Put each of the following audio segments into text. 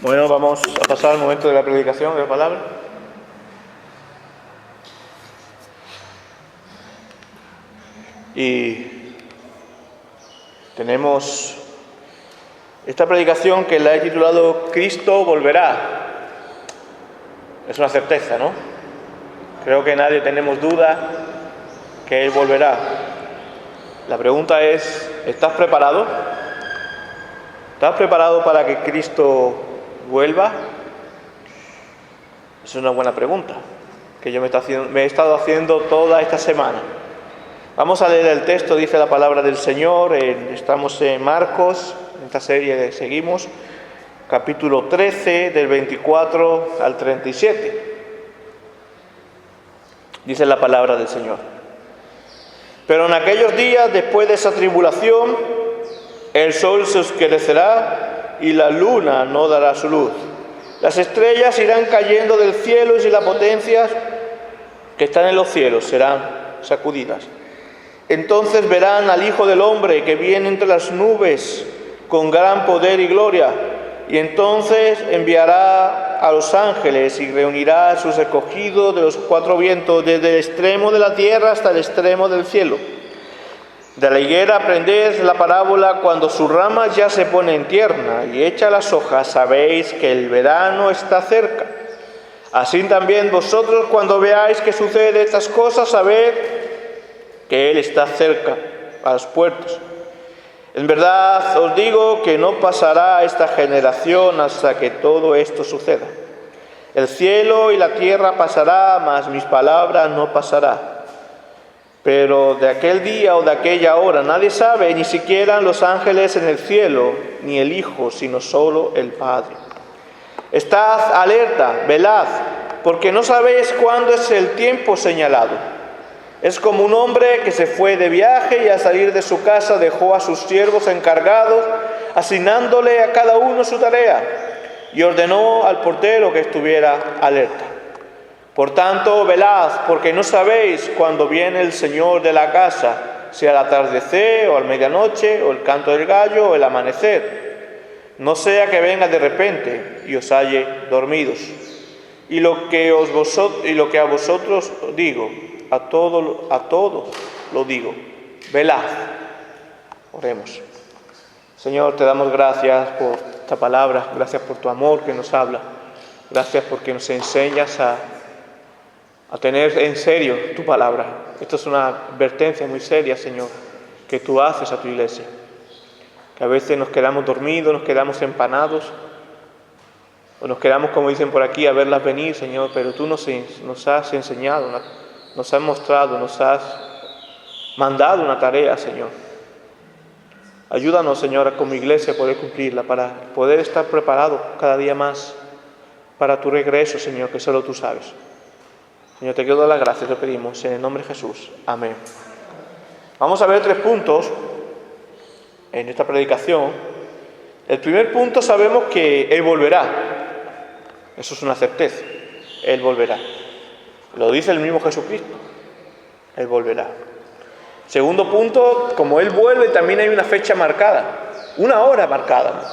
Bueno, vamos a pasar al momento de la predicación de la palabra. Y tenemos esta predicación que la he titulado Cristo volverá. Es una certeza, ¿no? Creo que nadie tenemos duda que Él volverá. La pregunta es, ¿estás preparado? ¿Estás preparado para que Cristo vuelva? Es una buena pregunta que yo me he estado haciendo toda esta semana. Vamos a leer el texto, dice la palabra del Señor. Estamos en Marcos, en esta serie seguimos, capítulo 13, del 24 al 37. Dice la palabra del Señor. Pero en aquellos días, después de esa tribulación, el sol se oscurecerá y la luna no dará su luz. Las estrellas irán cayendo del cielo y las potencias que están en los cielos serán sacudidas. Entonces verán al Hijo del Hombre que viene entre las nubes con gran poder y gloria. Y entonces enviará a los ángeles y reunirá a sus escogidos de los cuatro vientos, desde el extremo de la tierra hasta el extremo del cielo. De la higuera aprended la parábola: cuando sus ramas ya se ponen tiernas y echa las hojas, sabéis que el verano está cerca. Así también vosotros, cuando veáis que suceden estas cosas, sabed que Él está cerca, a las puertas. En verdad os digo que no pasará esta generación hasta que todo esto suceda. El cielo y la tierra pasará, mas mis palabras no pasarán. Pero de aquel día o de aquella hora nadie sabe, ni siquiera los ángeles en el cielo, ni el Hijo, sino solo el Padre. Estad alerta, velad, porque no sabéis cuándo es el tiempo señalado. Es como un hombre que se fue de viaje y al salir de su casa dejó a sus siervos encargados, asignándole a cada uno su tarea, y ordenó al portero que estuviera alerta. Por tanto, velad, porque no sabéis cuándo viene el Señor de la casa, sea al atardecer o a medianoche, o el canto del gallo o el amanecer. No sea que venga de repente y os halle dormidos. Y lo que a vosotros digo, a todos lo digo, velad. Oremos. Señor, te damos gracias por esta palabra, gracias por tu amor que nos habla, gracias porque nos enseñas a tener en serio tu palabra. Esto es una advertencia muy seria, Señor, que tú haces a tu iglesia. Que a veces nos quedamos dormidos, nos quedamos empanados, o nos quedamos, como dicen por aquí, a verlas venir, Señor, pero tú nos has enseñado, nos has mostrado, nos has mandado una tarea, Señor. Ayúdanos, Señor, como iglesia a poder cumplirla, para poder estar preparados cada día más para tu regreso, Señor, que solo tú sabes. Señor, te quiero dar las gracias, te pedimos, en el nombre de Jesús. Amén. Vamos a ver 3 puntos en esta predicación. El primer punto, sabemos que Él volverá. Eso es una certeza. Él volverá. Lo dice el mismo Jesucristo. Él volverá. Segundo punto, como Él vuelve, también hay una fecha marcada. Una hora marcada.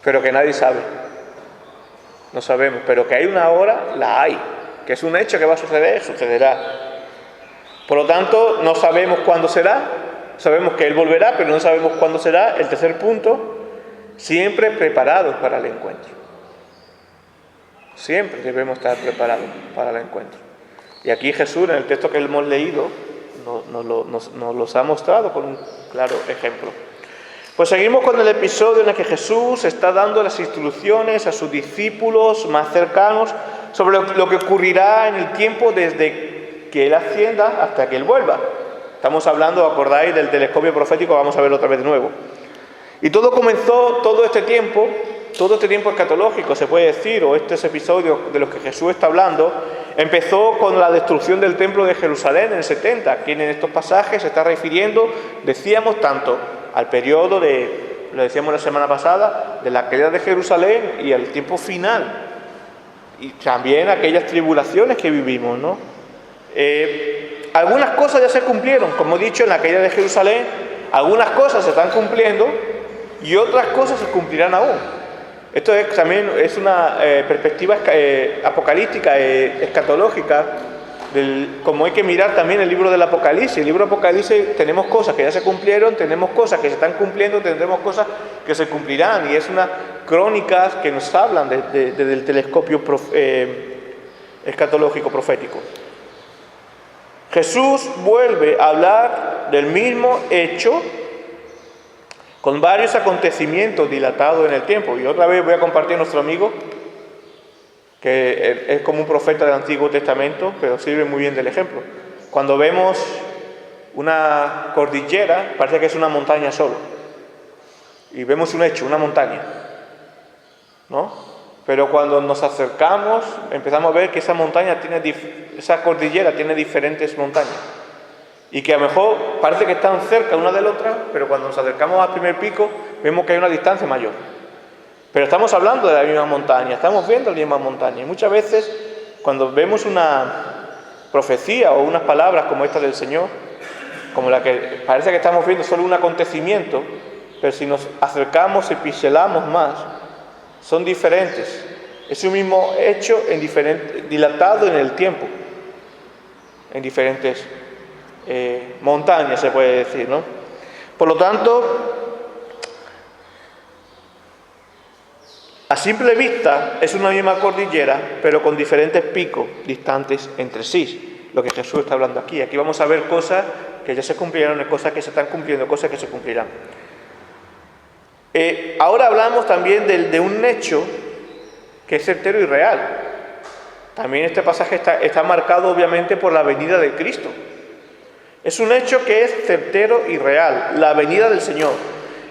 Pero que nadie sabe. No sabemos. Pero que hay una hora, la hay. Que es un hecho que va a suceder, sucederá. Por lo tanto, no sabemos cuándo será. Sabemos que Él volverá, pero no sabemos cuándo será. El tercer punto, siempre preparados para el encuentro. Siempre debemos estar preparados para el encuentro. Y aquí Jesús, en el texto que hemos leído, nos los ha mostrado con un claro ejemplo. Pues seguimos con el episodio en el que Jesús está dando las instrucciones a sus discípulos más cercanos sobre lo que ocurrirá en el tiempo desde que Él ascienda hasta que Él vuelva. Estamos hablando, acordáis, del telescopio profético, vamos a verlo otra vez de nuevo. Y todo comenzó, todo este tiempo escatológico, se puede decir, o estos episodios de los que Jesús está hablando, empezó con la destrucción del templo de Jerusalén en el 70. Aquí en estos pasajes se está refiriendo, decíamos, tanto al periodo lo decíamos la semana pasada, de la caída de Jerusalén y al tiempo final. Y también aquellas tribulaciones que vivimos, ¿no? Algunas cosas ya se cumplieron, como he dicho, en la caída de Jerusalén. Algunas cosas se están cumpliendo y otras cosas se cumplirán aún. Esto también es una perspectiva apocalíptica, escatológica, como hay que mirar también el libro del Apocalipsis. El libro del Apocalipsis tenemos cosas que ya se cumplieron, tenemos cosas que se están cumpliendo, tendremos cosas que se cumplirán. Y es una crónicas que nos hablan desde el telescopio escatológico profético. Jesús vuelve a hablar del mismo hecho con varios acontecimientos dilatados en el tiempo. Y otra vez voy a compartir a nuestro amigo, que es como un profeta del Antiguo Testamento, pero sirve muy bien del ejemplo. Cuando vemos una cordillera, parece que es una montaña solo. Y vemos un hecho, una montaña, ¿no? Pero cuando nos acercamos, empezamos a ver que esa cordillera tiene diferentes montañas. Y que a lo mejor parece que están cerca una de la otra, pero cuando nos acercamos al primer pico, vemos que hay una distancia mayor. Pero estamos hablando de la misma montaña, estamos viendo la misma montaña. Y muchas veces, cuando vemos una profecía o unas palabras como esta del Señor, como la que parece que estamos viendo solo un acontecimiento, pero si nos acercamos y pincelamos más, son diferentes. Es un mismo hecho dilatado en el tiempo, en diferentes montañas, se puede decir, ¿no? Por lo tanto, a simple vista es una misma cordillera, pero con diferentes picos distantes entre sí, lo que Jesús está hablando aquí. Aquí vamos a ver cosas que ya se cumplieron, cosas que se están cumpliendo, cosas que se cumplirán. Ahora hablamos también de un hecho que es certero y real. También este pasaje está marcado obviamente por la venida de Cristo. Es un hecho que es certero y real, la venida del Señor.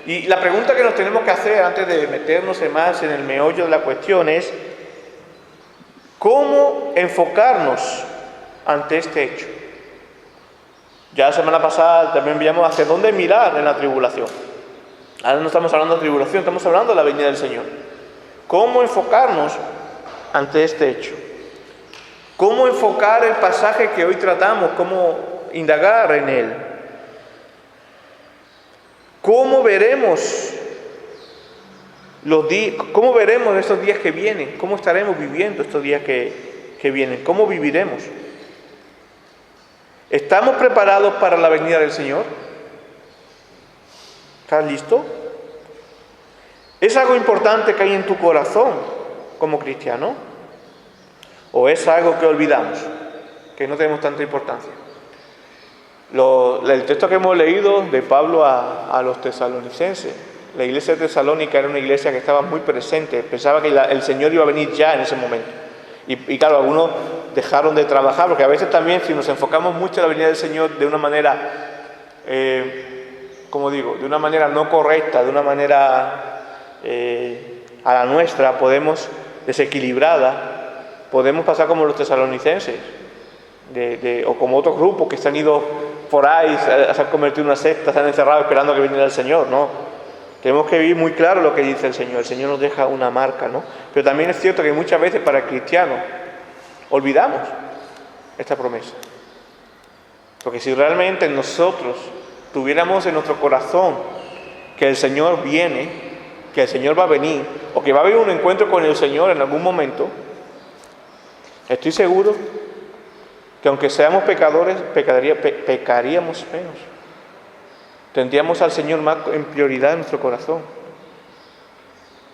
Y la pregunta que nos tenemos que hacer antes de meternos más en el meollo de la cuestión es: ¿cómo enfocarnos ante este hecho? Ya la semana pasada también veíamos hacia dónde mirar en la tribulación. Ahora no estamos hablando de tribulación, estamos hablando de la venida del Señor. ¿Cómo enfocarnos ante este hecho? ¿Cómo enfocar el pasaje que hoy tratamos? ¿Cómo indagar en él? ¿Cómo veremos estos días que vienen? ¿Cómo estaremos viviendo estos días que vienen? ¿Cómo viviremos? ¿Estamos preparados para la venida del Señor? ¿Estás listo? ¿Es algo importante que hay en tu corazón como cristiano? ¿O es algo que olvidamos, que no tenemos tanta importancia? El texto que hemos leído de Pablo a los tesalonicenses, la iglesia de Tesalónica era una iglesia que estaba muy presente, pensaba que el Señor iba a venir ya en ese momento. Y claro, algunos dejaron de trabajar, porque a veces también si nos enfocamos mucho en la venida del Señor de una manera, de una manera no correcta, de una manera a la nuestra, desequilibrada, podemos pasar como los tesalonicenses, o como otros grupos que se han ido por ahí, se han convertido en una secta, se han encerrado esperando que viniera el Señor, ¿no? Tenemos que vivir muy claro lo que dice el Señor. El Señor nos deja una marca, ¿no? Pero también es cierto que muchas veces para el cristiano olvidamos esta promesa. Porque si realmente nosotros tuviéramos en nuestro corazón que el Señor viene, que el Señor va a venir, o que va a haber un encuentro con el Señor en algún momento, estoy seguro que aunque seamos pecadores, pecaríamos menos. Tendríamos al Señor más en prioridad en nuestro corazón.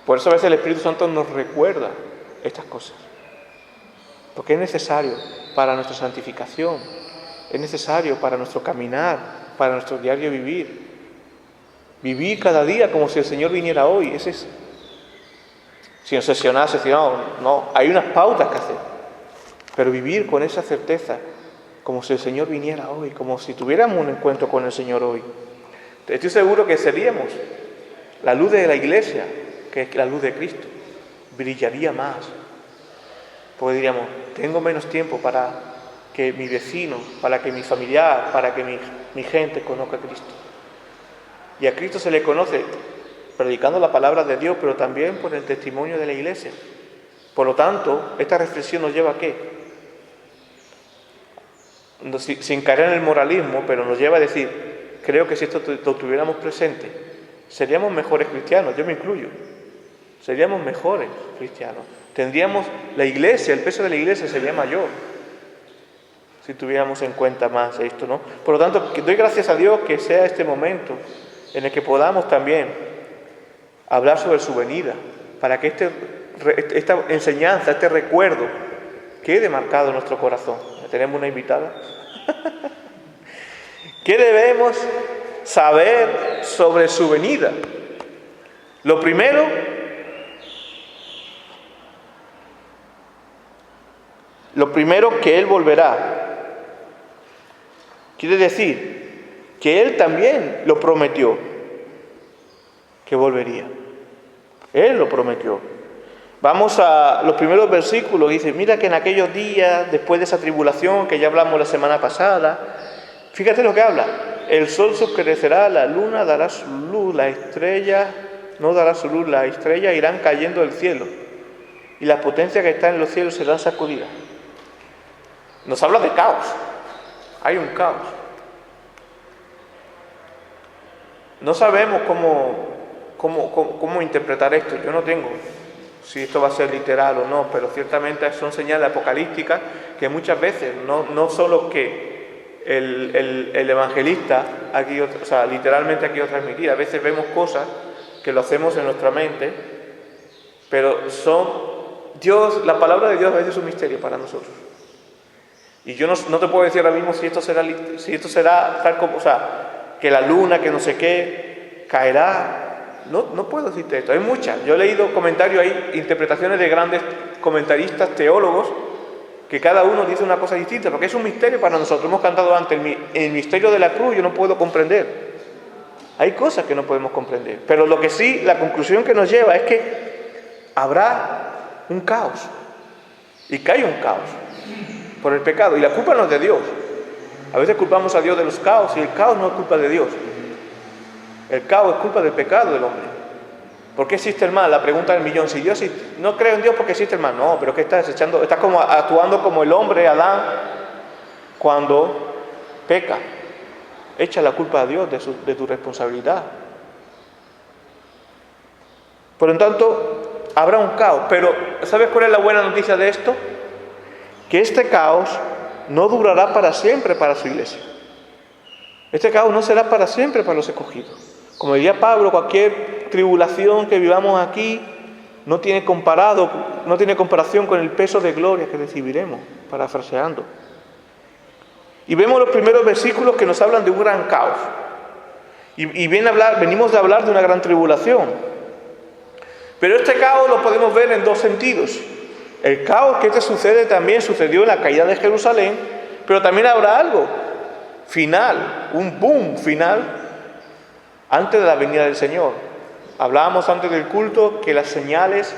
Por eso a veces el Espíritu Santo nos recuerda estas cosas. Porque es necesario para nuestra santificación, es necesario para nuestro caminar, para nuestro diario vivir. Vivir cada día como si el Señor viniera hoy, es eso. Sin obsesionarse, no, hay unas pautas que hacer. Pero vivir con esa certeza, como si el Señor viniera hoy, como si tuviéramos un encuentro con el Señor hoy. Estoy seguro que seríamos la luz de la iglesia, que es la luz de Cristo. Brillaría más. Porque diríamos, tengo menos tiempo para que mi vecino, para que mi familiar, para que mi gente conozca a Cristo. Y a Cristo se le conoce predicando la palabra de Dios, pero también por el testimonio de la iglesia. Por lo tanto, esta reflexión nos lleva a ¿qué? Sin caer en el moralismo, pero nos lleva a decir, creo que si esto lo tuviéramos presente, seríamos mejores cristianos, yo me incluyo. seríamos mejores cristianos. Tendríamos la iglesia, el peso de la iglesia sería mayor si tuviéramos en cuenta más esto, ¿no? Por lo tanto, doy gracias a Dios que sea este momento en el que podamos también hablar sobre su venida, para que esta enseñanza, este recuerdo, quede marcado en nuestro corazón. Tenemos una invitada. ¿Qué debemos saber sobre su venida? Lo primero, que Él volverá. Quiere decir que Él también lo prometió, que volvería. Él lo prometió. Vamos a los primeros versículos. Dice, mira que en aquellos días, después de esa tribulación que ya hablamos la semana pasada, fíjate lo que habla. El sol se oscurecerá, la luna dará su luz, la estrella no dará su luz, las estrellas irán cayendo del cielo y las potencias que están en los cielos serán sacudidas. Nos habla de caos. Hay un caos. No sabemos cómo interpretar esto. Yo no tengo si esto va a ser literal o no, pero ciertamente son señales apocalípticas que muchas veces, no solo que el evangelista aquí, o sea, literalmente ha querido transmitir, a veces vemos cosas que lo hacemos en nuestra mente, pero la palabra de Dios a veces es un misterio para nosotros. Y yo no te puedo decir ahora mismo si esto será tal como, o sea, que la luna, que no sé qué, caerá. No puedo decirte esto. Hay muchas. Yo he leído comentarios, hay interpretaciones de grandes comentaristas, teólogos, que cada uno dice una cosa distinta, porque es un misterio para nosotros. Hemos cantado antes, el misterio de la cruz yo no puedo comprender. Hay cosas que no podemos comprender. Pero lo que sí, la conclusión que nos lleva es que habrá un caos. Y que hay un caos por el pecado. Y la culpa no es de Dios. A veces culpamos a Dios de los caos y el caos no es culpa de Dios. El caos es culpa del pecado del hombre. ¿Por qué existe el mal? La pregunta del millón. Si Dios no creo en Dios porque existe el mal. No, pero que estás como actuando como el hombre, Adán, cuando peca. Echa la culpa a Dios de tu responsabilidad. Por lo tanto, habrá un caos. Pero, ¿sabes cuál es la buena noticia de esto? Que este caos no durará para siempre para su iglesia. Este caos no será para siempre para los escogidos. Como diría Pablo, cualquier tribulación que vivamos aquí no tiene comparación con el peso de gloria que recibiremos, parafraseando. Y vemos los primeros versículos que nos hablan de un gran caos. Y venimos de hablar de una gran tribulación. Pero este caos lo podemos ver en dos sentidos. El caos que sucedió en la caída de Jerusalén, pero también habrá algo final, un boom final, antes de la venida del Señor. Hablábamos antes del culto que las señales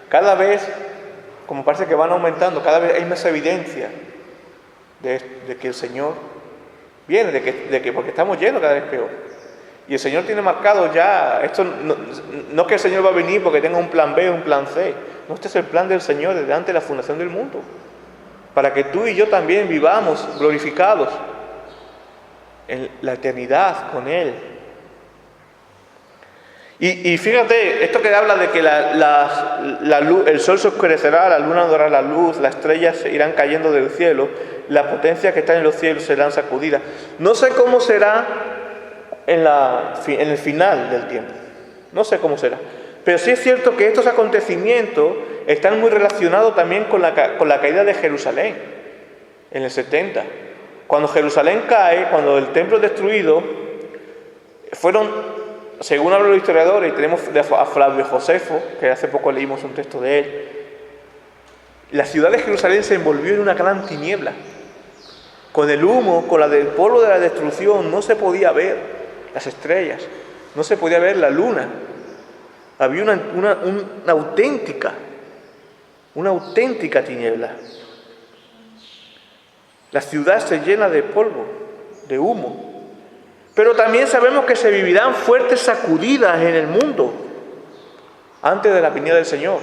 cada vez, como parece que van aumentando, cada vez hay más evidencia de que el Señor viene, porque estamos yendo cada vez peor. Y el Señor tiene marcado ya, esto no que el Señor va a venir porque tenga un plan B o un plan C. No, este es el plan del Señor desde antes de la fundación del mundo. Para que tú y yo también vivamos glorificados en la eternidad con Él. Y fíjate, esto que habla de que el sol se oscurecerá, la luna no dará la luz, las estrellas se irán cayendo del cielo, las potencias que están en los cielos serán sacudidas. No sé cómo será en el final del tiempo. No sé cómo será. Pero sí es cierto que estos acontecimientos están muy relacionados también con la caída de Jerusalén en el 70. Cuando Jerusalén cae, cuando el templo es destruido, según hablan los historiadores, y tenemos a Flavio Josefo, que hace poco leímos un texto de él, la ciudad de Jerusalén se envolvió en una gran tiniebla. Con el humo, con el polvo de la destrucción, no se podía ver las estrellas, no se podía ver la luna. Había una auténtica tiniebla. La ciudad se llena de polvo, de humo. Pero también sabemos que se vivirán fuertes sacudidas en el mundo antes de la venida del Señor.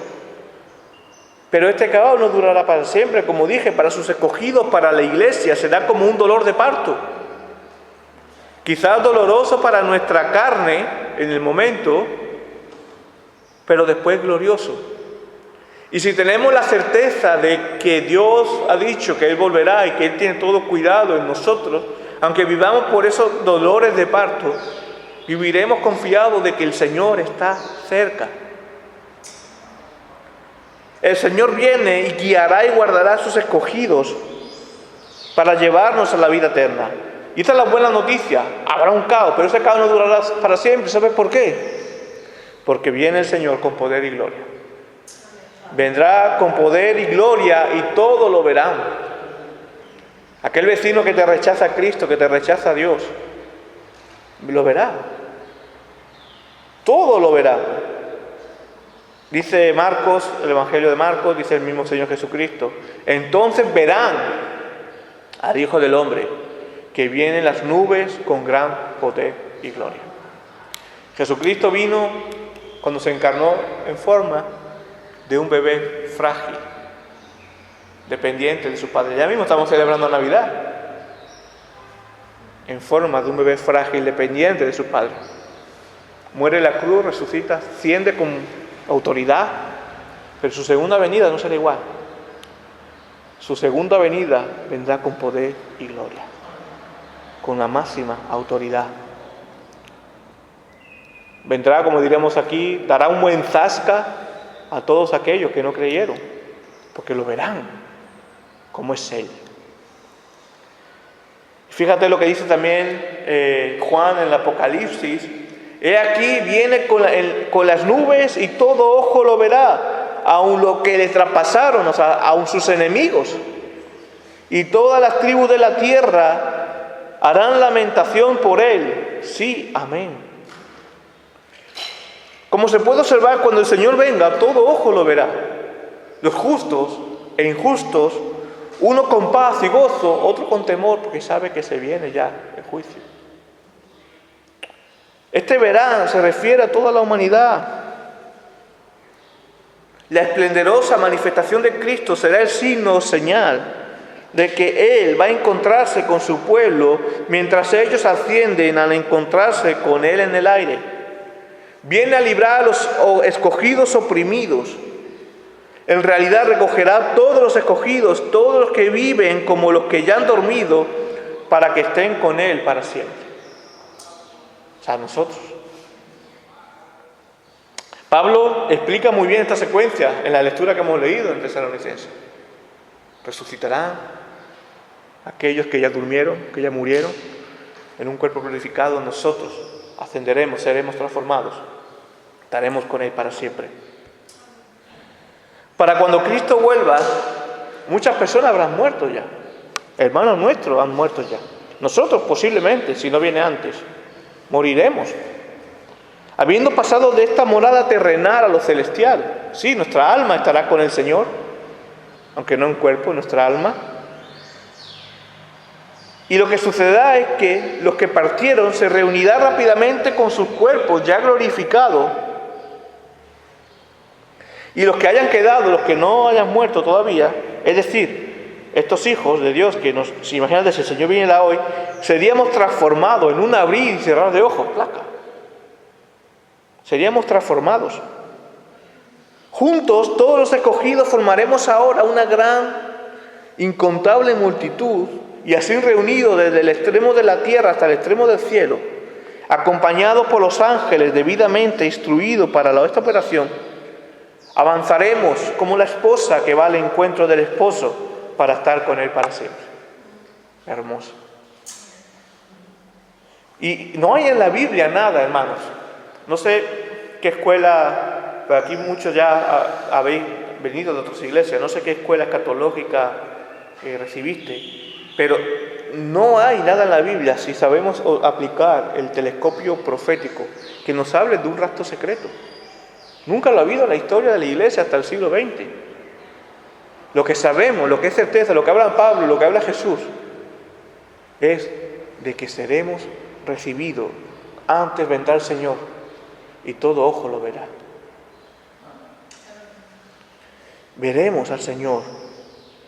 Pero este caos no durará para siempre, como dije, para sus escogidos, para la iglesia, será como un dolor de parto. Quizás doloroso para nuestra carne en el momento, pero después glorioso. Y si tenemos la certeza de que Dios ha dicho que Él volverá y que Él tiene todo cuidado en nosotros, aunque vivamos por esos dolores de parto, viviremos confiados de que el Señor está cerca. El Señor viene y guiará y guardará a sus escogidos para llevarnos a la vida eterna. Y esta es la buena noticia. Habrá un caos, pero ese caos no durará para siempre. ¿Sabes por qué? Porque viene el Señor con poder y gloria. Vendrá con poder y gloria y todo lo verán. Aquel vecino que te rechaza a Cristo, que te rechaza a Dios, lo verá. Todo lo verá. Dice Marcos, el Evangelio de Marcos, dice el mismo Señor Jesucristo: entonces verán al Hijo del Hombre, que viene en las nubes con gran poder y gloria. Jesucristo vino cuando se encarnó en forma de un bebé frágil, dependiente de su padre. Ya mismo estamos celebrando Navidad. En forma de un bebé frágil, dependiente de su padre. Muere en la cruz, resucita, asciende con autoridad, pero su segunda venida no será igual. Su segunda venida vendrá con poder y gloria, con la máxima autoridad. Vendrá, como diremos aquí, dará un buen zasca a todos aquellos que no creyeron, porque lo verán como es Él. Fíjate lo que dice también Juan en el Apocalipsis: he aquí viene con las nubes y todo ojo lo verá, aun lo que le traspasaron, o sea, aun sus enemigos. Y todas las tribus de la tierra harán lamentación por él. Sí, amén. Como se puede observar, cuando el Señor venga, todo ojo lo verá. Los justos e injustos, uno con paz y gozo, otro con temor, porque sabe que se viene ya el juicio. Este verán se refiere a toda la humanidad. La esplendorosa manifestación de Cristo será el signo o señal de que Él va a encontrarse con su pueblo mientras ellos ascienden al encontrarse con Él en el aire. Viene a librar a los escogidos oprimidos. En realidad recogerá a todos los escogidos, todos los que viven como los que ya han dormido, para que estén con Él para siempre. O sea, nosotros. Pablo explica muy bien esta secuencia en la lectura que hemos leído en Tesalonicenses. Resucitarán aquellos que ya durmieron, que ya murieron, en un cuerpo glorificado. Nosotros ascenderemos, seremos transformados, estaremos con Él para siempre. Para cuando Cristo vuelva, muchas personas habrán muerto ya. Hermanos nuestros han muerto ya. Nosotros posiblemente, si no viene antes, moriremos. Habiendo pasado de esta morada terrenal a lo celestial. Sí, nuestra alma estará con el Señor, aunque no en cuerpo, nuestra alma. Y lo que sucederá es que los que partieron se reunirán rápidamente con sus cuerpos ya glorificados. Y los que hayan quedado, los que no hayan muerto todavía, es decir, estos hijos de Dios, que si imagínate, si el Señor viniera hoy, seríamos transformados en un abrir y cerrar de ojos, placa. Seríamos transformados. Juntos, todos los escogidos formaremos ahora una gran, incontable multitud, y así reunidos desde el extremo de la tierra hasta el extremo del cielo, acompañados por los ángeles debidamente instruidos para esta operación, avanzaremos como la esposa que va al encuentro del esposo para estar con él para siempre. Hermoso. Y no hay en la Biblia nada, hermanos. No sé qué escuela, pero aquí muchos ya habéis venido de otras iglesias, no sé qué escuela escatológica recibiste, pero no hay nada en la Biblia, si sabemos aplicar el telescopio profético, que nos hable de un rapto secreto. Nunca lo ha habido en la historia de la iglesia hasta el siglo XX. Lo que sabemos, lo que es certeza, lo que habla Pablo, lo que habla Jesús, es de que seremos recibidos. Antes vendrá el Señor y todo ojo lo verá. Veremos al Señor.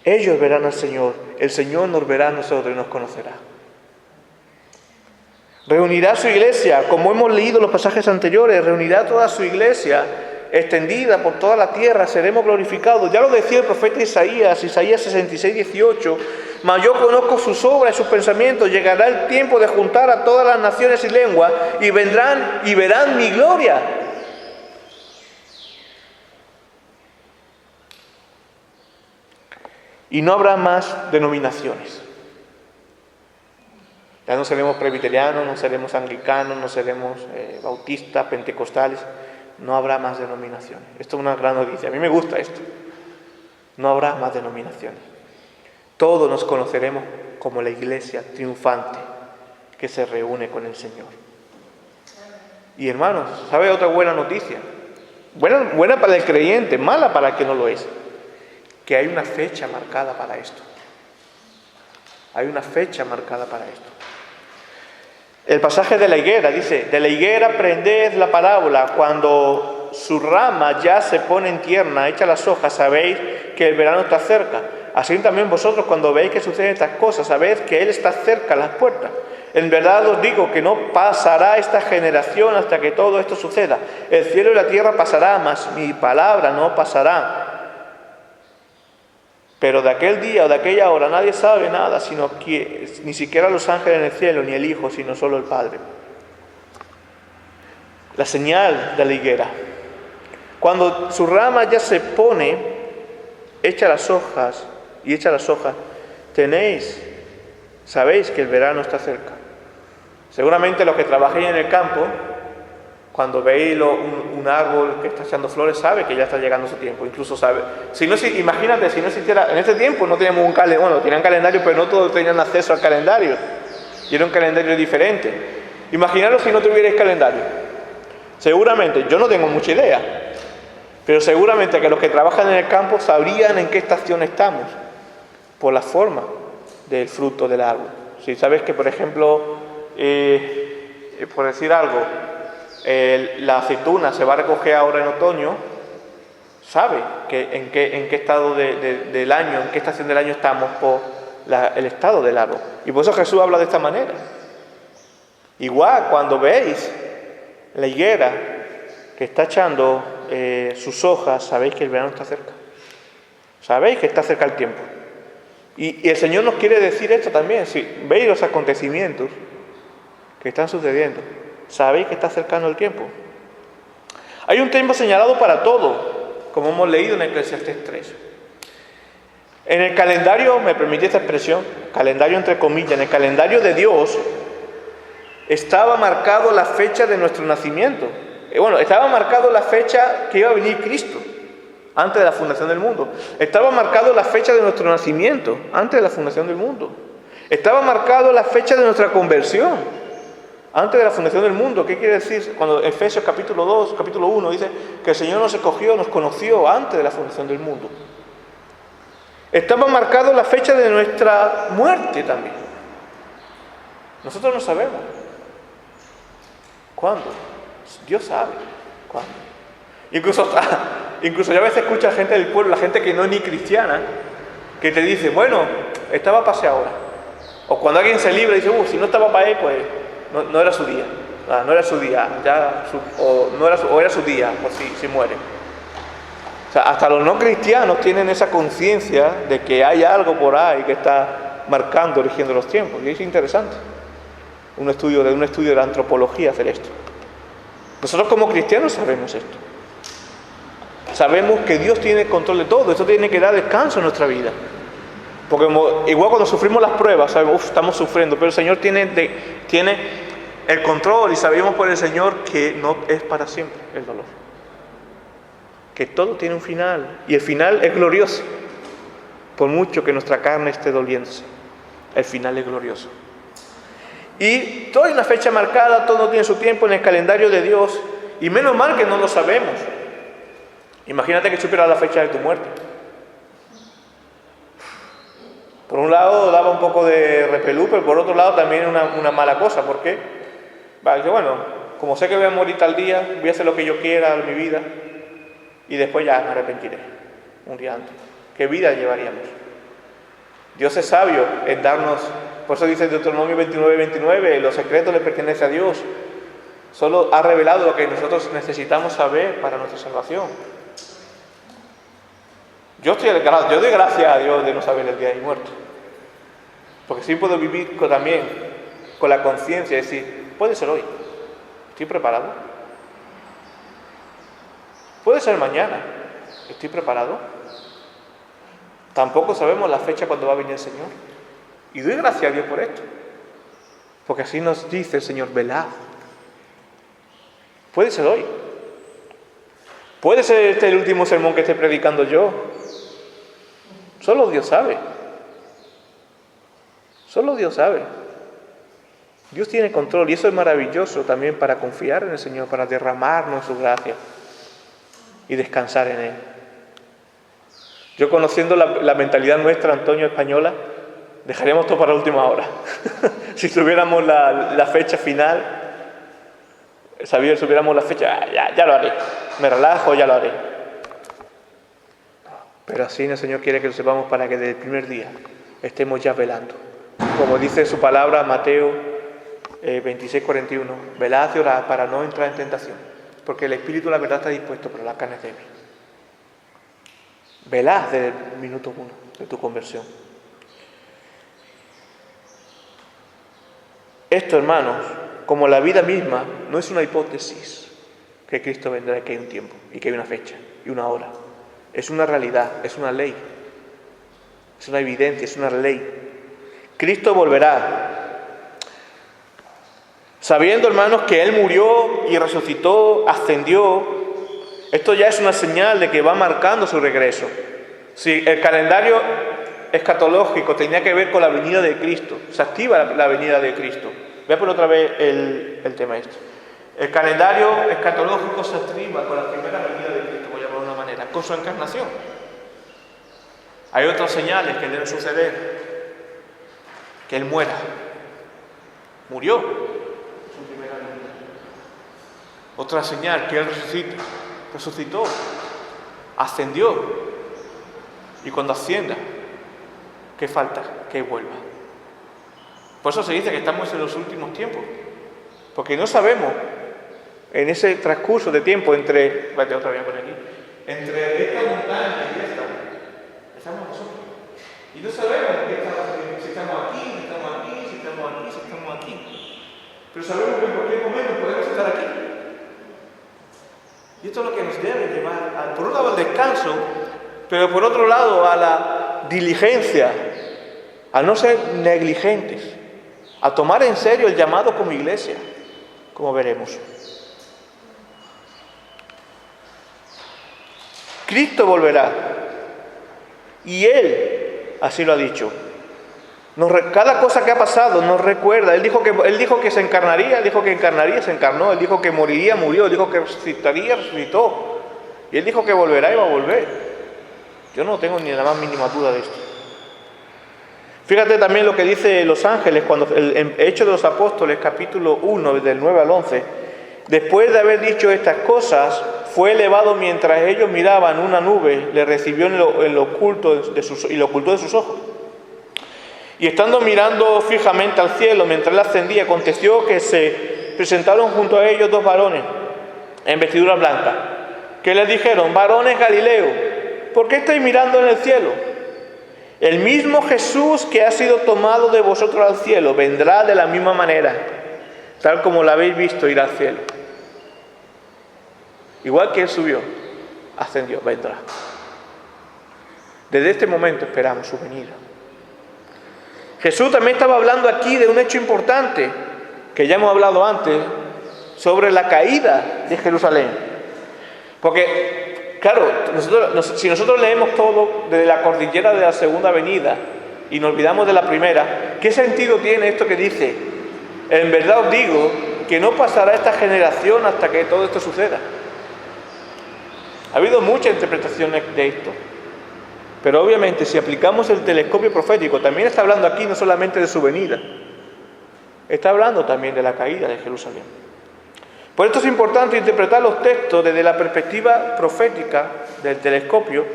Ellos verán al Señor. El Señor nos verá a nosotros y nos conocerá. Reunirá a su iglesia, como hemos leído en los pasajes anteriores, reunirá a toda su iglesia extendida por toda la tierra, seremos glorificados. Ya lo decía el profeta Isaías 66, 18, mas yo conozco sus obras y sus pensamientos, llegará el tiempo de juntar a todas las naciones y lenguas, y vendrán y verán mi gloria. Y no habrá más denominaciones. Ya no seremos presbiterianos, no seremos anglicanos, no seremos bautistas, pentecostales. No habrá más denominaciones. Esto es una gran noticia. A mí me gusta esto. No habrá más denominaciones. Todos nos conoceremos como la iglesia triunfante que se reúne con el Señor. Y hermanos, ¿sabe otra buena noticia? Buena para el creyente, mala para el que no lo es. Que hay una fecha marcada para esto. Hay una fecha marcada para esto. El pasaje de la higuera dice: de la higuera aprended la parábola, cuando su rama ya se pone en tierna, echa las hojas, sabéis que el verano está cerca. Así también vosotros, cuando veis que suceden estas cosas, sabed que Él está cerca a las puertas. En verdad os digo que no pasará esta generación hasta que todo esto suceda. El cielo y la tierra pasará, mas mi palabra no pasará. Pero de aquel día o de aquella hora nadie sabe nada, sino que ni siquiera los ángeles en el cielo, ni el Hijo, sino solo el Padre. La señal de la higuera. Cuando su rama ya se pone, echa las hojas, sabéis que el verano está cerca. Seguramente los que trabajéis en el campo, cuando veis un árbol que está echando flores, sabe que ya está llegando su tiempo. Incluso sabe. Imagínate, si no existiera, en ese tiempo no teníamos un calendario, bueno, tenían calendario, pero no todos tenían acceso al calendario. Y era un calendario diferente. Imaginaros si no tuvierais calendario. Seguramente, yo no tengo mucha idea, pero seguramente que los que trabajan en el campo sabrían en qué estación estamos, por la forma del fruto del árbol. Si sabes que, por ejemplo, por decir algo, la aceituna se va a recoger ahora en otoño, sabe que en qué estado del año, en qué estación del año estamos por el estado del árbol. Y por eso Jesús habla de esta manera. Igual, cuando veis la higuera que está echando sus hojas, sabéis que el verano está cerca. Sabéis que está cerca el tiempo. Y el Señor nos quiere decir esto también. Si veis los acontecimientos que están sucediendo, sabéis que está cercano el tiempo. Hay un tiempo señalado para todo, como hemos leído en Eclesiastés 3. En el calendario, me permite esta expresión, calendario entre comillas, en el calendario de Dios estaba marcado la fecha de nuestro nacimiento. Estaba marcado la fecha que iba a venir Cristo, antes de la fundación del mundo. Estaba marcado la fecha de nuestro nacimiento, antes de la fundación del mundo. Estaba marcado la fecha de nuestra conversión, antes de la fundación del mundo. ¿Qué quiere decir? Cuando Efesios capítulo 2, capítulo 1 dice que el Señor nos escogió, nos conoció antes de la fundación del mundo. Estaba marcado la fecha de nuestra muerte también. Nosotros no sabemos cuándo. Dios sabe cuándo. Incluso yo a veces escucho a gente del pueblo, la gente que no es ni cristiana, que te dice, bueno, estaba para ahora. O cuando alguien se libra y dice, si no estaba para él, pues no era su día. No era su día, o era su día, o si muere. O sea, hasta los no cristianos tienen esa conciencia de que hay algo por ahí que está marcando, rigiendo los tiempos. Y es interesante un estudio de la antropología hacer esto. Nosotros como cristianos sabemos esto. Sabemos que Dios tiene control de todo. Esto tiene que dar descanso en nuestra vida. Porque igual cuando sufrimos las pruebas, sabemos, estamos sufriendo, pero el Señor tiene el control y sabemos por el Señor que no es para siempre el dolor. Que todo tiene un final y el final es glorioso. Por mucho que nuestra carne esté doliéndose, el final es glorioso. Y todo hay una fecha marcada, todo tiene su tiempo en el calendario de Dios. Y menos mal que no lo sabemos. Imagínate que supieras la fecha de tu muerte. Por un lado daba un poco de repelú, pero por otro lado también una mala cosa. ¿Por qué? Como sé que voy a morir tal día, voy a hacer lo que yo quiera en mi vida y después ya me arrepentiré un día antes. ¿Qué vida llevaríamos? Dios es sabio en darnos, por eso dice Deuteronomio 29:29, los secretos le pertenecen a Dios. Solo ha revelado lo que nosotros necesitamos saber para nuestra salvación. Yo doy gracias a Dios de no saber el día de mi muerte. Porque sí puedo vivir también con la conciencia de decir, puede ser hoy. ¿Estoy preparado? Puede ser mañana. ¿Estoy preparado? Tampoco sabemos la fecha cuando va a venir el Señor. Y doy gracias a Dios por esto. Porque así nos dice el Señor, velad. Puede ser hoy. Puede ser este el último sermón que esté predicando yo. Solo Dios sabe. Solo Dios sabe. Dios tiene control y eso es maravilloso también para confiar en el Señor, para derramarnos su gracia y descansar en Él. Yo conociendo la mentalidad nuestra, Antonio, española, dejaríamos todo para la última hora. Si tuviéramos la fecha final, si tuviéramos la fecha, ya lo haré. Me relajo, ya lo haré. Pero así el Señor quiere que lo sepamos para que desde el primer día estemos ya velando. Como dice su palabra, Mateo 26:41, velad y orad para no entrar en tentación, porque el espíritu, la verdad, está dispuesto, pero la carne es débil. Velad desde el minuto 1 de tu conversión. Esto, hermanos, como la vida misma, no es una hipótesis que Cristo vendrá y que hay un tiempo, y que hay una fecha, y una hora. Es una realidad, es una ley, es una evidencia, es una ley. Cristo volverá, sabiendo, hermanos, que Él murió y resucitó, ascendió. Esto ya es una señal de que va marcando su regreso. Si el calendario escatológico tenía que ver con la venida de Cristo, se activa la venida de Cristo. Voy a poner otra vez el tema este. El calendario escatológico se activa con la primera venida de Cristo, voy a llamarlo de una manera, con su encarnación. Hay otras señales que deben suceder. Que Él muera. Murió. Su primera venida. Otra señal, que Él resucitó. Ascendió. Y cuando ascienda, ¿qué falta? Que vuelva. Por eso se dice que estamos en los últimos tiempos. Porque no sabemos, en ese transcurso de tiempo entre esta montaña y esta, estamos nosotros. Y no sabemos si estamos aquí, si estamos aquí. Pero sabemos que en cualquier momento podemos estar aquí. Y esto es lo que nos debe llevar, por un lado, al descanso, pero por otro lado, a la diligencia, a no ser negligentes, a tomar en serio el llamado como iglesia, como veremos. Cristo volverá. Y Él así lo ha dicho. Cada cosa que ha pasado nos recuerda. Él dijo que se encarnaría, se encarnó. Él dijo que moriría, murió. Él dijo que resucitaría, resucitó. Y Él dijo que volverá y va a volver. Yo no tengo ni la más mínima duda de esto. Fíjate también lo que dice los ángeles cuando en Hechos de los Apóstoles, capítulo 1, del 9 al 11. Después de haber dicho estas cosas, fue elevado mientras ellos miraban una nube, le recibió en lo oculto y lo ocultó de sus ojos. Y estando mirando fijamente al cielo mientras él ascendía, aconteció que se presentaron junto a ellos dos varones en vestidura blanca, que les dijeron: varones Galileos, ¿por qué estáis mirando en el cielo? El mismo Jesús que ha sido tomado de vosotros al cielo vendrá de la misma manera, tal como lo habéis visto ir al cielo. Igual que Él subió, ascendió, vendrá. Desde este momento esperamos su venida. Jesús también estaba hablando aquí de un hecho importante, que ya hemos hablado antes, sobre la caída de Jerusalén. Porque, claro, si nosotros leemos todo desde la cordillera de la segunda venida y nos olvidamos de la primera, ¿qué sentido tiene esto que dice? En verdad os digo que no pasará esta generación hasta que todo esto suceda. Ha habido muchas interpretaciones de esto, pero obviamente si aplicamos el telescopio profético, también está hablando aquí no solamente de su venida, está hablando también de la caída de Jerusalén. Por esto es importante interpretar los textos desde la perspectiva profética del telescopio,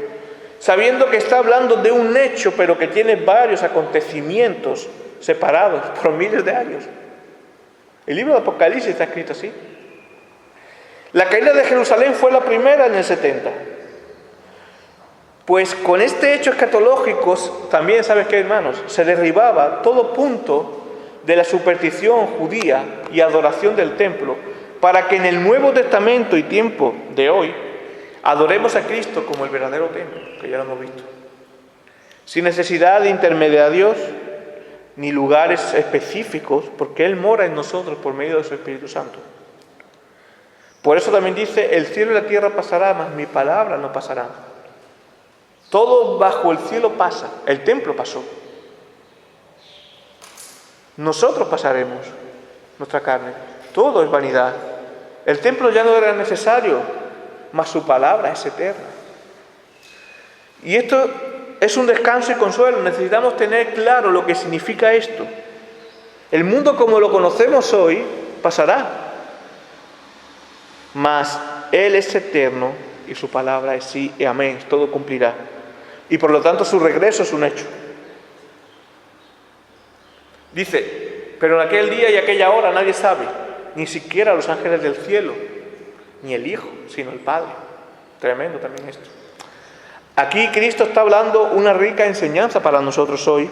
sabiendo que está hablando de un hecho, pero que tiene varios acontecimientos separados por miles de años. El libro de Apocalipsis está escrito así. La caída de Jerusalén fue la primera en el 70. Pues con este hecho escatológico, también, ¿sabes qué, hermanos? Se derribaba todo punto de la superstición judía y adoración del templo, para que en el Nuevo Testamento y tiempo de hoy adoremos a Cristo como el verdadero templo, que ya lo hemos visto, sin necesidad de intermediarios ni lugares específicos, porque Él mora en nosotros por medio de su Espíritu Santo. Por eso también dice, el cielo y la tierra pasará, mas mi palabra no pasará. Todo bajo el cielo pasa, el templo pasó. Nosotros pasaremos, nuestra carne, todo es vanidad. El templo ya no era necesario, mas su palabra es eterna. Y esto es un descanso y consuelo. Necesitamos tener claro lo que significa esto. El mundo como lo conocemos hoy pasará, mas Él es eterno y su palabra es sí y amén, todo cumplirá. Y por lo tanto su regreso es un hecho. Dice, pero en aquel día y aquella hora nadie sabe, ni siquiera los ángeles del cielo, ni el Hijo, sino el Padre. Tremendo también esto. Aquí Cristo está hablando una rica enseñanza para nosotros hoy,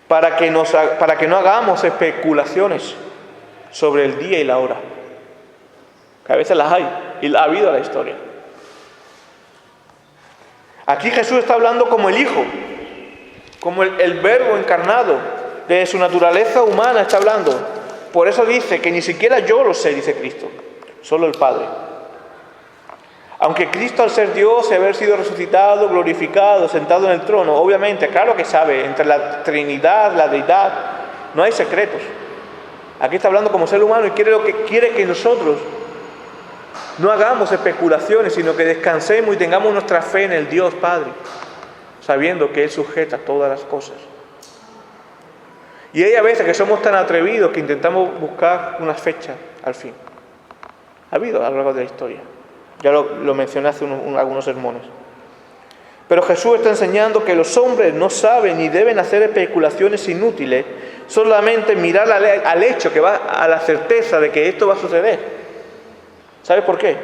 para que no hagamos especulaciones sobre el día y la hora, que a veces las hay, y la ha habido en la historia. Aquí Jesús está hablando como el Hijo, como el Verbo encarnado, de su naturaleza humana está hablando. Por eso dice que ni siquiera yo lo sé, dice Cristo, solo el Padre. Aunque Cristo, al ser Dios y haber sido resucitado, glorificado, sentado en el trono, obviamente, claro que sabe, entre la Trinidad, la Deidad, no hay secretos. Aquí está hablando como ser humano y quiere que nosotros no hagamos especulaciones, sino que descansemos y tengamos nuestra fe en el Dios Padre, sabiendo que Él sujeta todas las cosas. Y hay a veces que somos tan atrevidos que intentamos buscar una fecha al fin. Ha habido a lo largo de la historia. Ya lo mencioné hace algunos sermones. Pero Jesús está enseñando que los hombres no saben ni deben hacer especulaciones inútiles, solamente mirar al hecho que va a la certeza de que esto va a suceder. ¿Sabes por qué?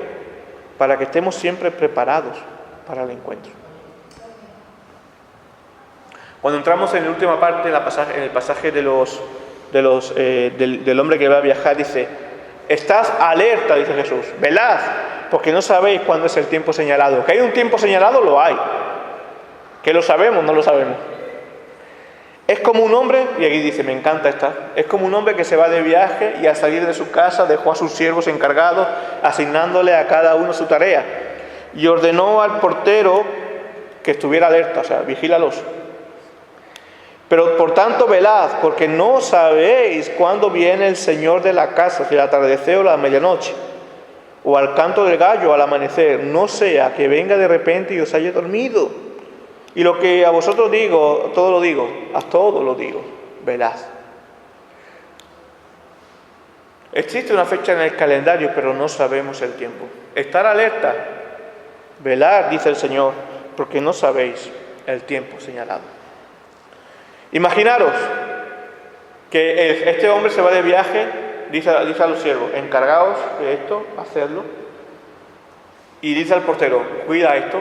Para que estemos siempre preparados para el encuentro. Cuando entramos en la última parte, en el pasaje del hombre que va a viajar, dice, estad alerta, dice Jesús, velad, porque no sabéis cuándo es el tiempo señalado. Que hay un tiempo señalado, lo hay. Que lo sabemos, no lo sabemos. Es como un hombre, y aquí dice, me encanta esta, es como un hombre que se va de viaje y al salir de su casa dejó a sus siervos encargados, asignándole a cada uno su tarea. Y ordenó al portero que estuviera alerta, o sea, vigílalos. Pero por tanto velad, porque no sabéis cuándo viene el Señor de la casa, si al atardecer o a la medianoche, o al canto del gallo al amanecer, no sea que venga de repente y os haya dormido. Y lo que a vosotros digo, todo lo digo, a todo lo digo, velad. Existe una fecha en el calendario, pero no sabemos el tiempo. Estar alerta, velar, dice el Señor, porque no sabéis el tiempo señalado. Imaginaros que este hombre se va de viaje, dice a los siervos, encargaos de esto, hacedlo, y dice al portero, cuida esto.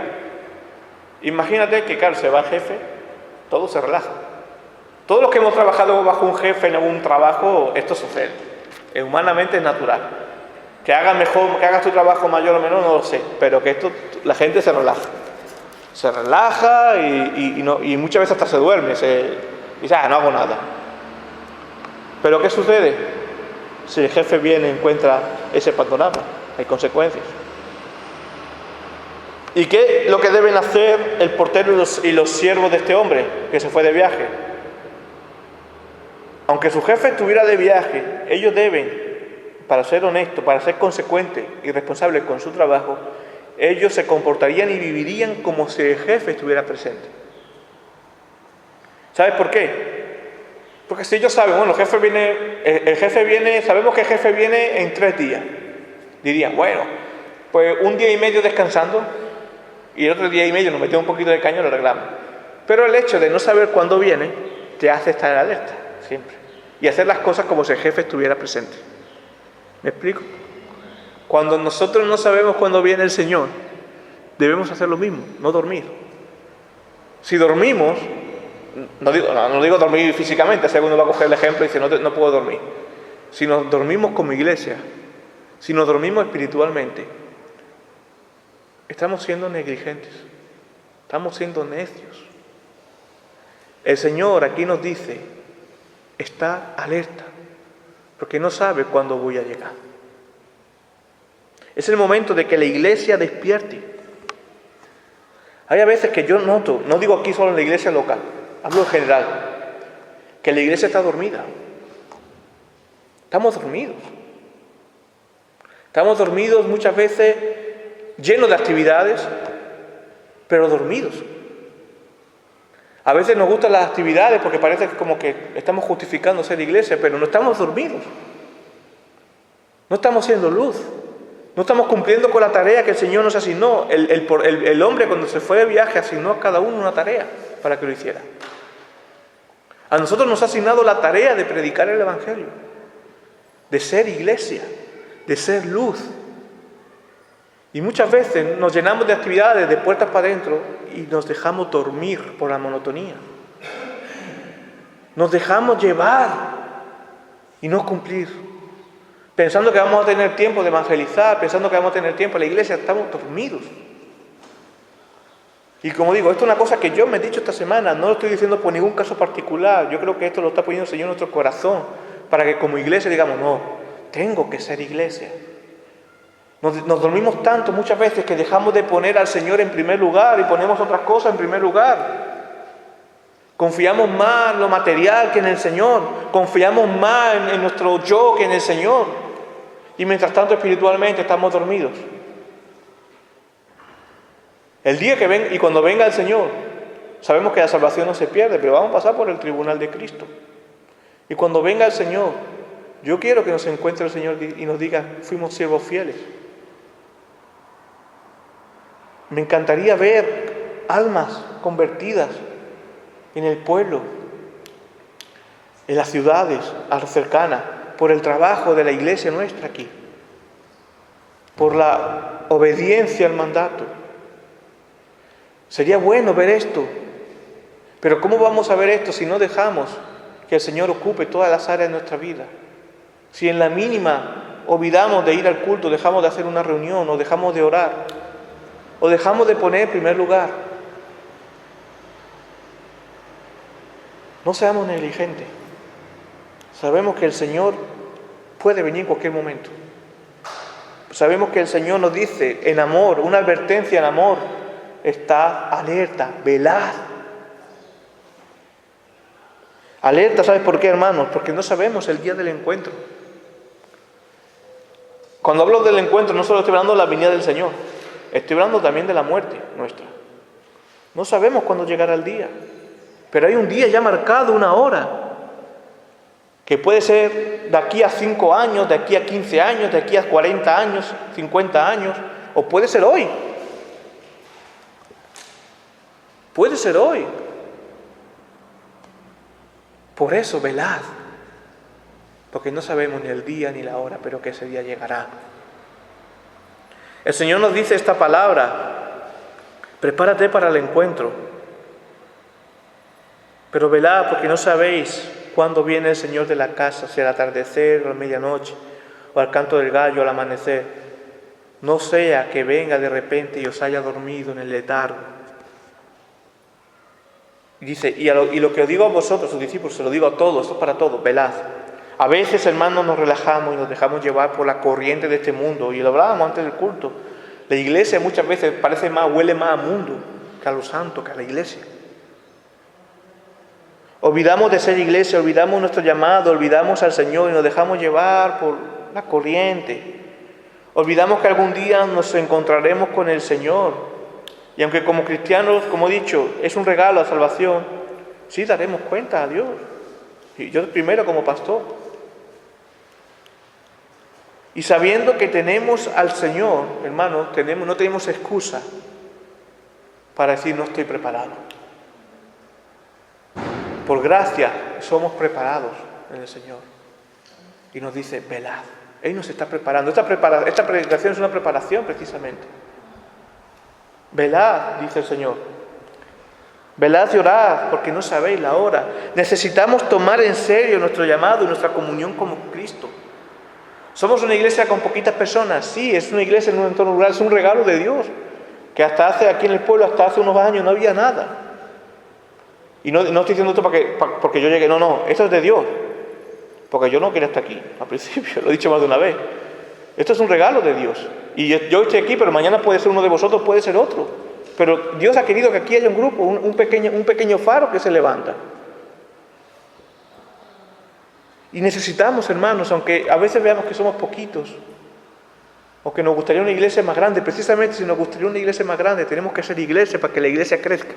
Imagínate que, claro, se va el jefe, todo se relaja. Todos los que hemos trabajado bajo un jefe en algún trabajo, esto sucede. Humanamente es natural. Que hagas tu trabajo mayor o menor, no lo sé, pero que esto, la gente se relaja. Se relaja y muchas veces hasta se duerme, dice, no hago nada. Pero ¿qué sucede? Si el jefe viene y encuentra ese panorama, hay consecuencias. ¿Y qué es lo que deben hacer el portero y los siervos de este hombre que se fue de viaje? Aunque su jefe estuviera de viaje, ellos deben, para ser honestos, para ser consecuentes y responsables con su trabajo, ellos se comportarían y vivirían como si el jefe estuviera presente. ¿Sabes por qué? Porque si ellos saben, bueno, el jefe viene, sabemos que el jefe viene en 3 días. Dirían, bueno, pues 1 día y medio descansando y el otro día y medio nos metemos un poquito de caño y lo arreglamos. Pero el hecho de no saber cuándo viene te hace estar en alerta siempre y hacer las cosas como si el jefe estuviera presente. ¿Me explico? Cuando nosotros no sabemos cuándo viene el Señor, debemos hacer lo mismo, no dormir. Si dormimos, no digo dormir físicamente, si alguno va a coger el ejemplo y dice no puedo dormir. Si nos dormimos como iglesia, si nos dormimos espiritualmente, estamos siendo negligentes, estamos siendo necios. El Señor aquí nos dice, está alerta, porque no sabe cuándo voy a llegar. Es el momento de que la iglesia despierte. Hay a veces que yo noto, no digo aquí solo en la iglesia local, hablo en general, que la iglesia está dormida. Estamos dormidos. Estamos dormidos muchas veces, llenos de actividades, pero dormidos. A veces nos gustan las actividades porque parece como que estamos justificando ser iglesia, pero no estamos dormidos. No estamos siendo luz. No estamos cumpliendo con la tarea que el Señor nos asignó. El hombre cuando se fue de viaje asignó a cada uno una tarea para que lo hiciera. A nosotros nos ha asignado la tarea de predicar el Evangelio, de ser iglesia, de ser luz. Y muchas veces nos llenamos de actividades de puertas para adentro y nos dejamos dormir por la monotonía. Nos dejamos llevar y no cumplir. Pensando que vamos a tener tiempo de evangelizar, pensando que vamos a tener tiempo en la iglesia, estamos dormidos. Y como digo, esto es una cosa que yo me he dicho esta semana, no lo estoy diciendo por ningún caso particular. Yo creo que esto lo está poniendo el Señor en nuestro corazón, para que como iglesia digamos, no, tengo que ser iglesia. Nos dormimos tanto muchas veces que dejamos de poner al Señor en primer lugar y ponemos otras cosas en primer lugar. Confiamos más en lo material que en el Señor. Confiamos más en nuestro yo que en el Señor. Y mientras tanto espiritualmente estamos dormidos. El día que venga, y cuando venga el Señor, sabemos que la salvación no se pierde, pero vamos a pasar por el tribunal de Cristo. Y cuando venga el Señor, yo quiero que nos encuentre el Señor y nos diga, fuimos siervos fieles. Me encantaría ver almas convertidas en el pueblo, en las ciudades cercanas, por el trabajo de la iglesia nuestra aquí, por la obediencia al mandato. Sería bueno ver esto, pero ¿cómo vamos a ver esto si no dejamos que el Señor ocupe todas las áreas de nuestra vida? Si en la mínima olvidamos de ir al culto, dejamos de hacer una reunión, o dejamos de orar, o dejamos de poner en primer lugar. No seamos negligentes. Sabemos que el Señor puede venir en cualquier momento. Sabemos que el Señor nos dice en amor, una advertencia en amor, está alerta, velad. Alerta, ¿sabes por qué, hermanos? Porque no sabemos el día del encuentro. Cuando hablo del encuentro, no solo estoy hablando de la venida del Señor, estoy hablando también de la muerte nuestra. No sabemos cuándo llegará el día, pero hay un día ya marcado, una hora, que puede ser de aquí a 5 años, de aquí a 15 años, de aquí a 40 años, 50 años, o puede ser hoy. Puede ser hoy. Por eso, velad, porque no sabemos ni el día ni la hora, pero que ese día llegará. El Señor nos dice esta palabra, prepárate para el encuentro, pero velad porque no sabéis cuándo viene el Señor de la casa, si al atardecer o a la medianoche, o al canto del gallo al amanecer. No sea que venga de repente y os haya dormido en el letargo. Y dice, y lo que os digo a vosotros, sus discípulos, se lo digo a todos, esto es para todos, velad. A veces, hermanos, nos relajamos y nos dejamos llevar por la corriente de este mundo. Y lo hablábamos antes del culto. La iglesia muchas veces huele más a mundo que a los santos, que a la iglesia. Olvidamos de ser iglesia, olvidamos nuestro llamado, olvidamos al Señor y nos dejamos llevar por la corriente. Olvidamos que algún día nos encontraremos con el Señor. Y aunque como cristianos, como he dicho, es un regalo la salvación, sí daremos cuenta a Dios. Y yo primero como pastor. Y sabiendo que tenemos al Señor, hermanos, no tenemos excusa para decir no estoy preparado. Por gracia somos preparados en el Señor. Y nos dice, velad, Él nos está preparando. Esta predicación es una preparación precisamente. Velad, dice el Señor. Velad y orad, porque no sabéis la hora. Necesitamos tomar en serio nuestro llamado y nuestra comunión con Cristo. Somos una iglesia con poquitas personas. Sí, es una iglesia en un entorno rural, es un regalo de Dios. Que aquí en el pueblo, hasta hace unos años no había nada. Y no estoy diciendo esto porque yo llegué, no, esto es de Dios. Porque yo no quería estar aquí, al principio, lo he dicho más de una vez. Esto es un regalo de Dios. Y yo estoy aquí, pero mañana puede ser uno de vosotros, puede ser otro. Pero Dios ha querido que aquí haya un grupo, un pequeño faro que se levanta. Y necesitamos, hermanos, aunque a veces veamos que somos poquitos, o que nos gustaría una iglesia más grande, precisamente si nos gustaría una iglesia más grande, tenemos que ser iglesia para que la iglesia crezca.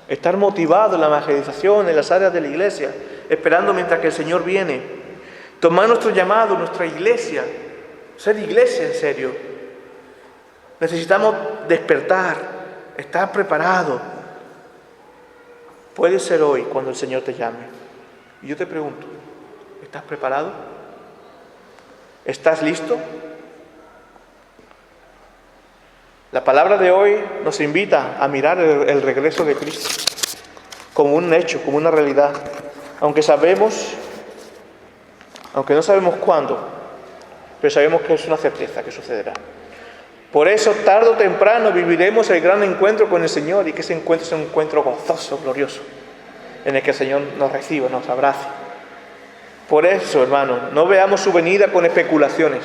Estar motivados en la evangelización, en las áreas de la iglesia, esperando mientras que el Señor viene. Tomar nuestro llamado, nuestra iglesia, ser iglesia en serio. Necesitamos despertar, estar preparados. Puede ser hoy cuando el Señor te llame. Y yo te pregunto, ¿estás preparado? ¿Estás listo? La palabra de hoy nos invita a mirar el regreso de Cristo como un hecho, como una realidad. Aunque no sabemos cuándo, pero sabemos que es una certeza que sucederá. Por eso, tarde o temprano, viviremos el gran encuentro con el Señor, y que ese encuentro sea un encuentro gozoso, glorioso, en el que el Señor nos reciba, nos abrace. Por eso, hermanos, no veamos su venida con especulaciones,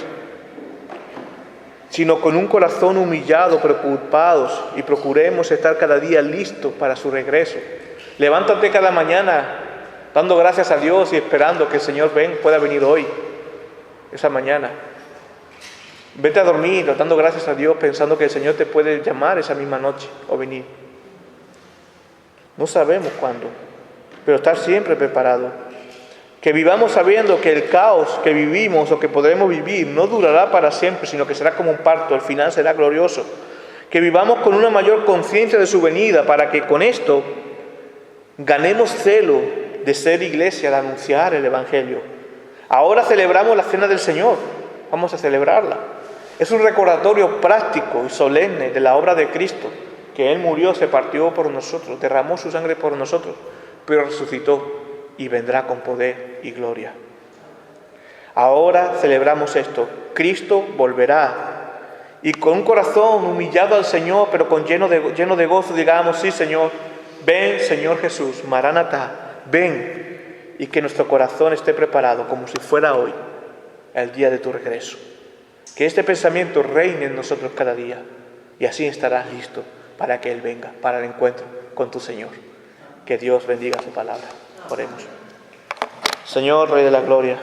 sino con un corazón humillado, preocupados, y procuremos estar cada día listos para su regreso. Levántate cada mañana dando gracias a Dios y esperando que el Señor pueda venir hoy, esa mañana. Vete a dormir dando gracias a Dios, pensando que el Señor te puede llamar esa misma noche o venir. No sabemos cuándo, pero estar siempre preparado. Que vivamos sabiendo que el caos que vivimos o que podremos vivir no durará para siempre, sino que será como un parto, el final será glorioso. Que vivamos con una mayor conciencia de su venida, para que con esto ganemos celo de ser iglesia, de anunciar el Evangelio. Ahora celebramos la Cena del Señor, vamos a celebrarla. Es un recordatorio práctico y solemne de la obra de Cristo, que Él murió, se partió por nosotros, derramó su sangre por nosotros, pero resucitó y vendrá con poder y gloria. Ahora celebramos esto. Cristo volverá, y con un corazón humillado al Señor, pero lleno de gozo, digamos: sí, Señor, ven, Señor Jesús, Maranatá, ven, y que nuestro corazón esté preparado como si fuera hoy, el día de tu regreso. Que este pensamiento reine en nosotros cada día, y así estarás listo para que Él venga, para el encuentro con tu Señor. Que Dios bendiga su palabra. Oremos. Señor, Rey de la Gloria,